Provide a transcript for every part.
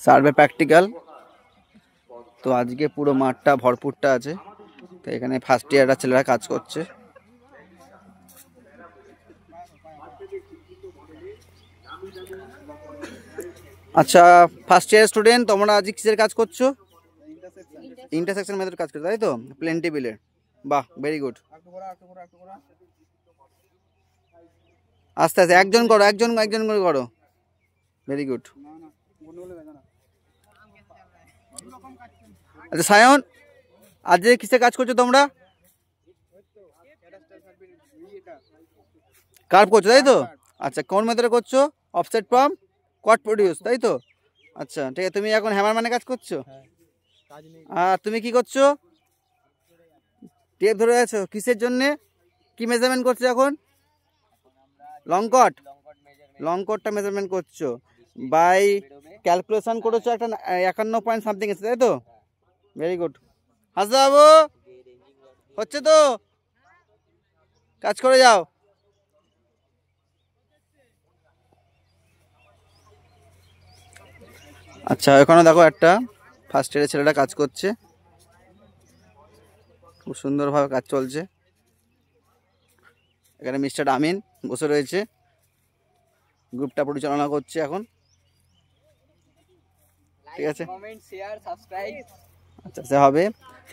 Survey practical. তো আজকে পুরো মাঠটা ভরপুরটা আছে। তো এখানে ফার্স্ট ইয়ারের ছেলেরা কাজ করছে। আচ্ছা, ফার্স্ট ইয়ার স্টুডেন্ট, তোমরা আজ কিসের কাজ করছো? ইন্টারসেকশন মেথড কাজ করছো, তাই তো? প্লেন টেবিলের। বাহ, ভেরি গুড। আস্তে আস্তে একজন করো, একজন করে করো। Very good. আচ্ছা সায়ন, আজ কিসে কাজ করছো তোমরা? কার্ভ করছো, তাই তো? আচ্ছা, কোন মেথডে করছো? অফসেট ফ্রম কট প্রডিউস, তাই তো? আচ্ছা ঠিক আছে, তুমি এখন হ্যামার মানে কাজ করছো। আর তুমি কি করছো? টেপ ধরে আছো কিসের জন্যে? কি মেজারমেন্ট করছো এখন? লং কটটা মেজারমেন্ট করছো। বাই ক্যালকুলেশন করেছো একটা 51 পয়েন্ট সামথিং এসে, তাই তো? Very good. হাসদা বাবু, হচ্ছে তো? কাজ করে যাও। আচ্ছা, এখানে দেখো একটা ফার্স্ট ইয়ারের ছেলেটা কাজ করছে। খুব সুন্দরভাবে কাজ চলছে। এখানে মিস্টার আমিন বসে রয়েছে, গ্রুপটা পরিচালনা করছে এখন। ঠিক আছে, আচ্ছা সে হবে।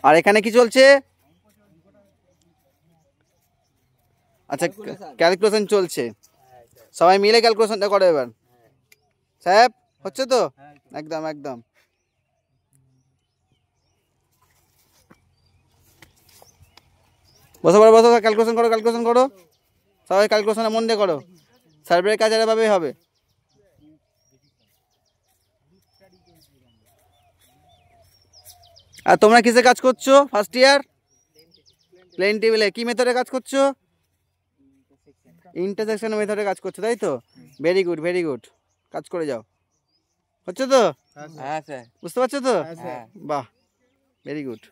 আর এখানে কি চলছে? আচ্ছা, ক্যালকুলেশন চলছে। সবাই মিলে ক্যালকুলেশনটা করো এবার। সাহেব, হচ্ছে তো? একদম একদম। বসো বসো, ক্যালকুলেশন করো। সবাই ক্যালকুলেশনে মন দিয়ে করো। সার্ভের কাজ এভাবেই হবে। আর তোমরা কিসে কাজ করছো ফার্স্ট ইয়ার? প্লেন টেবিলে। কি মেথডে কাজ করছো? ইন্টারসেকশন মেথডে কাজ করছো, তাই তো? Very good. কাজ করে যাও। হচ্ছে তো? হ্যাঁ স্যার। বুঝতে পারছো তো? বাহ, ভেরি গুড।